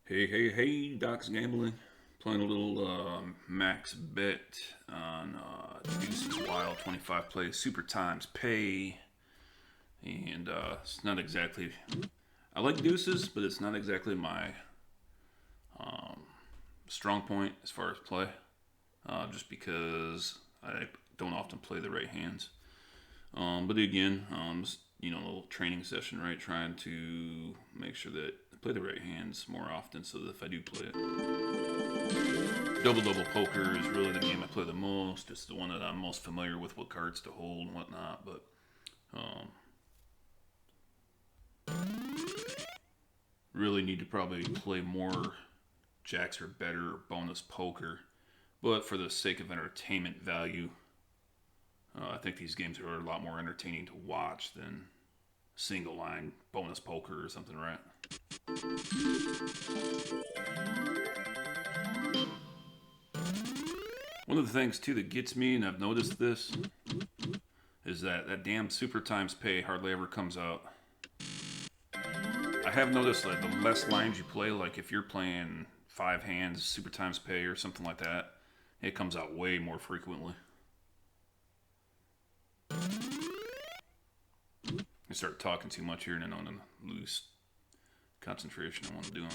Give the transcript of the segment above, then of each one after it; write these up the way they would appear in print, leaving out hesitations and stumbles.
Hey, Doc's Gambling. Playing a little max bet on Deuces Wild 25 plays Super Times Pay. And it's not exactly. I like Deuces, but it's not exactly my strong point as far as play. Just because I don't often play the right hands. But again, a little training session, right? Trying to make sure that I play the right hands more often so that if I do play it, double double poker is really the game I play the most. It's the one that I'm most familiar with, what cards to hold and whatnot. But um, really need to probably play more jacks or better bonus poker. But for the sake of entertainment value, I think these games are a lot more entertaining to watch than single line bonus poker or something, right? One of the things too that gets me, and I've noticed this, is that damn Super Times Pay hardly ever comes out. I have noticed that the less lines you play, like if you're playing 5 hands, Super Times Pay or something like that, it comes out way more frequently. I start talking too much here and then I'm gonna lose concentration on what I'm doing.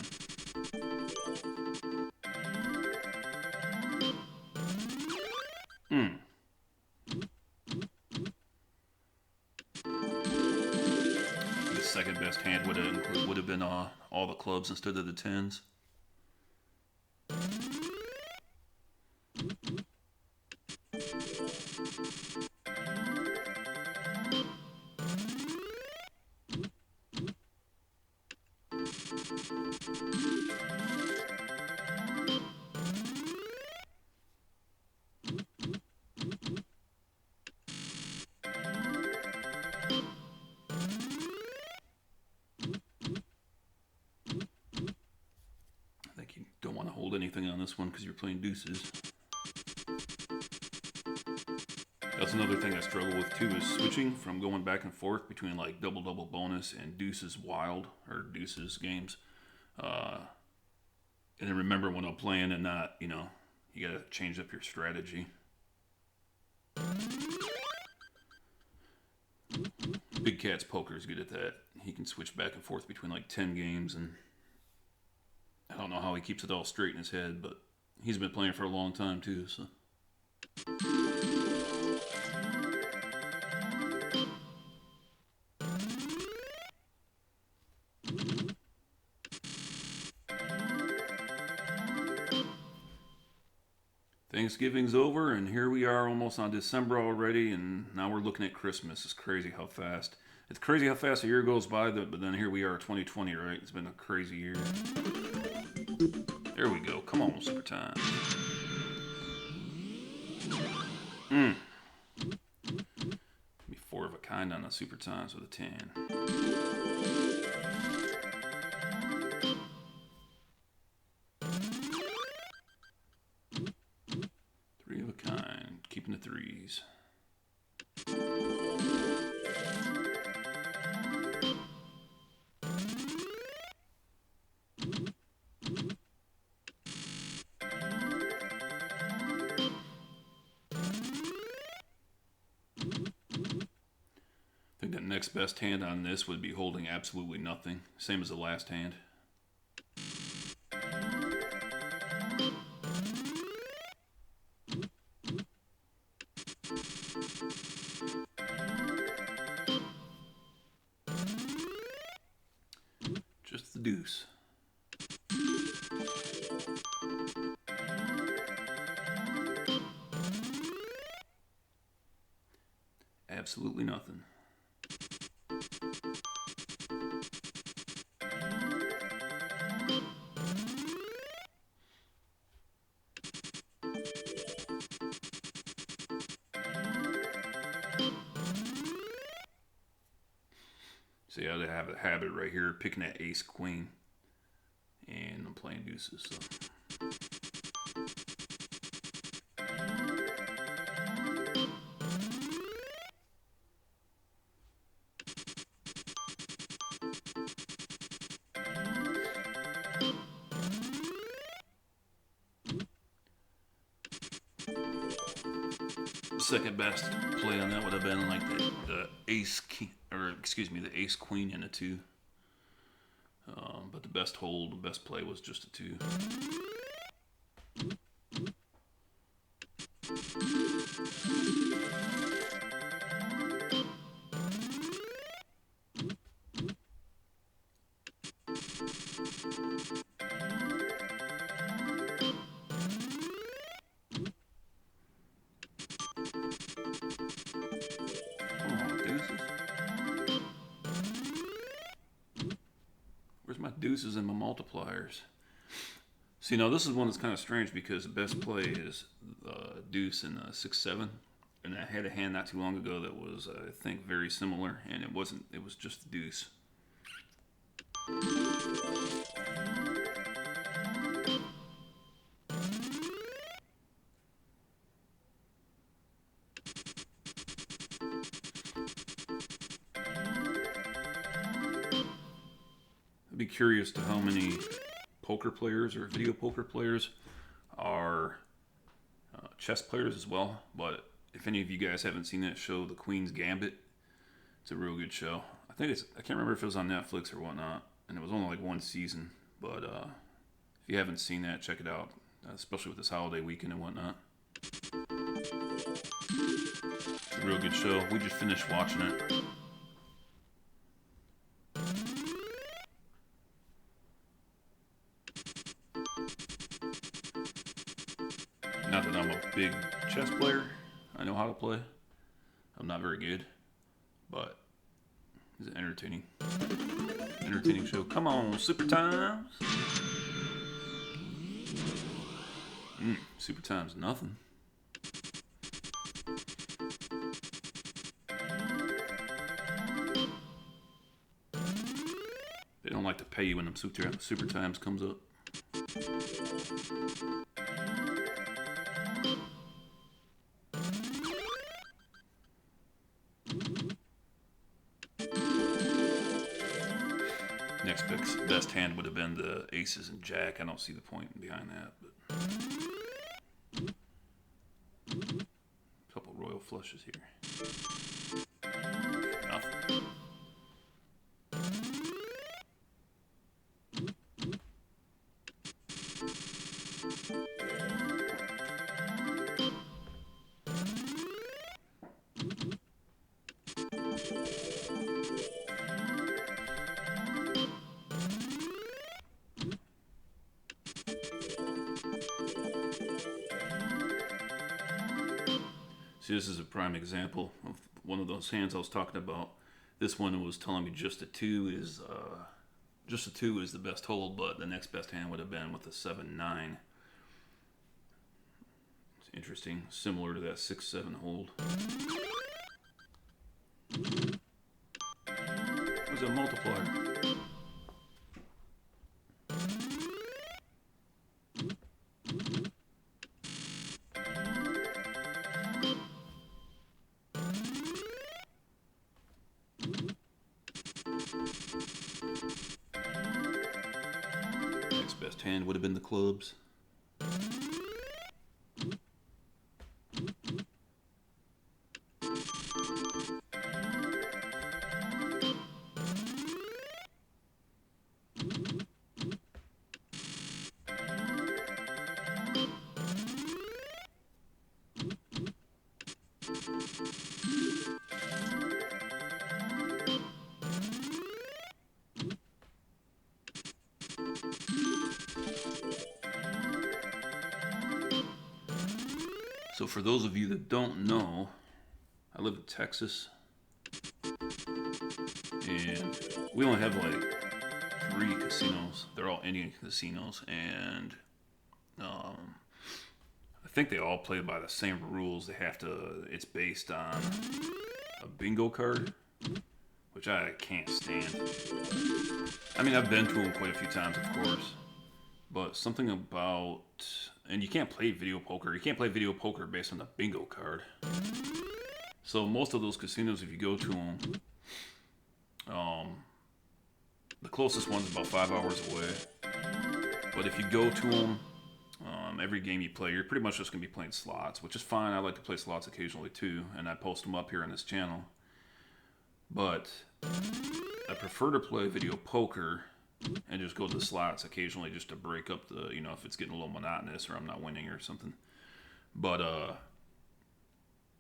The second best hand would have been all the clubs instead of the tens. I think you don't want to hold anything on this one because you're playing deuces. That's another thing I struggle with too, is switching from going back and forth between like double double bonus and deuces wild or deuces games. Uh, and then remember when I'm playing and not, you gotta change up your strategy. Big Cat's poker is good at that. He can switch back and forth between like 10 games, and I don't know how he keeps it all straight in his head, but he's been playing for a long time too, so. Thanksgiving's over, and here we are almost on December already, and now we're looking at Christmas. It's crazy how fast. It's crazy how fast a year goes by, but then here we are, 2020, right? It's been a crazy year. There we go. Come on, Super Time. Be four of a kind on the Super Times with a 10. Three of a kind. Keeping the threes. I think the next best hand on this would be holding absolutely nothing. Same as the last hand. Just the deuce. Absolutely nothing. See, I have a habit right here picking that ace queen, and I'm playing deuces. So. second best play on that would have been like the ace king, or excuse me, the ace queen and a two. But the best hold, the best play was just a two. Where's my deuces and my multipliers? See, now this is one that's kind of strange because the best play is deuce and 6-7, and I had a hand not too long ago that was, I think, very similar, and it wasn't. It was just deuce. I'd be curious to how many poker players or video poker players are chess players as well. But if any of you guys haven't seen that show, The Queen's Gambit, it's a real good show. I can't remember if it was on Netflix or whatnot, and it was only like one season. But if you haven't seen that, check it out, especially with this holiday weekend and whatnot. It's a real good show. We just finished watching it. Not that I'm a big chess player. I know how to play. I'm not very good, but it's an entertaining show. Come on, Super Times. Super Times, nothing. They don't like to pay you when them Super Times comes up. Next best hand would have been the aces and jack. I don't see the point behind that, but a couple royal flushes here. Nothing. See, this is a prime example of one of those hands I was talking about. This one was telling me just a two is the best hold, but the next best hand would have been with a 7-9. It's interesting, similar to that 6-7 hold. What's that multiplier? Next best hand would have been the clubs. So for those of you that don't know, I live in Texas, and we only have like 3 casinos. They're all Indian casinos, and I think they all play by the same rules. It's based on a bingo card, which I can't stand. I mean, I've been to them quite a few times, of course, but something about, and you can't play video poker. You can't play video poker based on the bingo card. So most of those casinos, if you go to them, the closest one's about 5 hours away. But if you go to them, every game you play, you're pretty much just going to be playing slots, which is fine. I like to play slots occasionally too, and I post them up here on this channel. But I prefer to play video poker and just go to the slots occasionally just to break up the, you know, if it's getting a little monotonous or I'm not winning or something. But, I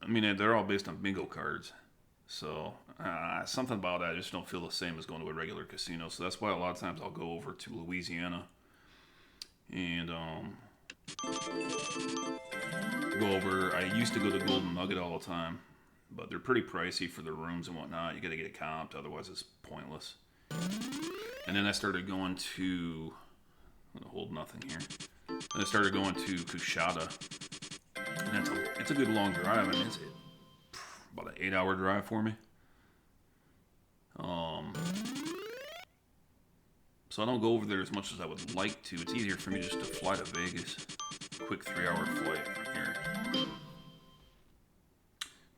mean, they're all based on bingo cards. So, something about that I just don't feel the same as going to a regular casino. So that's why a lot of times I'll go over to Louisiana and go over. I used to go to Golden Nugget all the time, but they're pretty pricey for the rooms and whatnot. You got to get it comped, otherwise it's pointless. And then I started going to, I'm gonna hold nothing here. Then I started going to Coushatta, and it's a good long drive. I mean, it's about an 8-hour drive for me. So I don't go over there as much as I would like to. It's easier for me just to fly to Vegas. Quick 3-hour flight from here.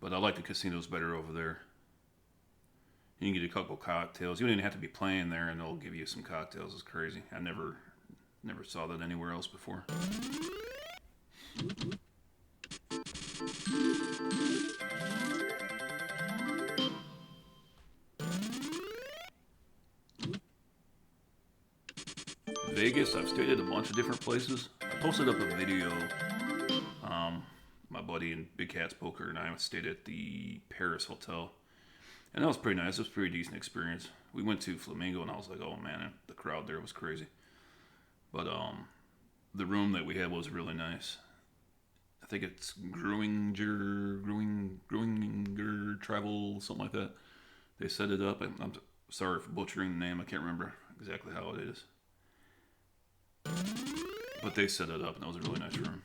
But I like the casinos better over there. You can get a couple cocktails. You don't even have to be playing there, and they'll give you some cocktails. It's crazy. I never saw that anywhere else before. Vegas, I've stayed at a bunch of different places. I posted up a video. My buddy in Big Cats Poker and I stayed at the Paris Hotel. And that was pretty nice. It was a pretty decent experience. We went to Flamingo, and I was like, oh man, the crowd there was crazy. But the room that we had was really nice. I think it's Gruinger Travel, something like that. They set it up. I'm sorry for butchering the name. I can't remember exactly how it is. But they set it up, and that was a really nice room.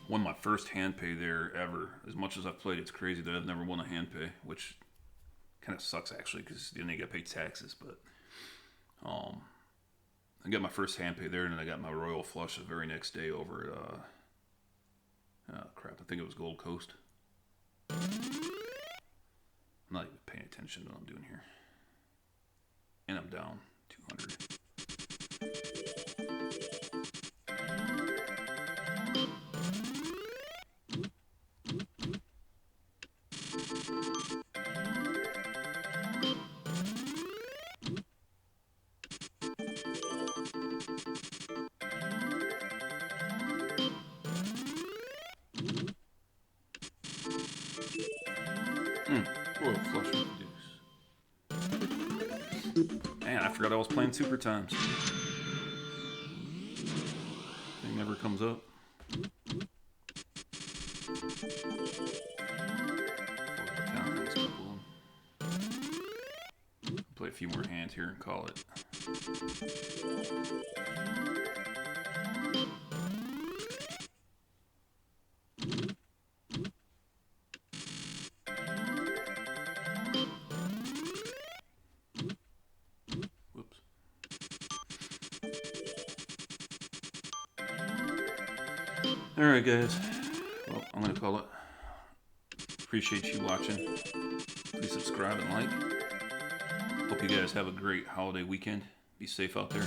Won my first hand pay there ever. As much as I've played, it's crazy that I've never won a hand pay, which kind of sucks actually, because then you got to pay taxes. But I got my first hand pay there, and then I got my royal flush the very next day over at I think it was Gold Coast. I'm not even paying attention to what I'm doing here, and I'm down 200. Royal flush with deuce. Man, I forgot I was playing Super Times. Thing never comes up. Play a few more hands here and call it. Whoops. Alright guys, well, I'm going to call it. Appreciate you watching. Please subscribe and like. Hope you guys have a great holiday weekend. Be safe out there.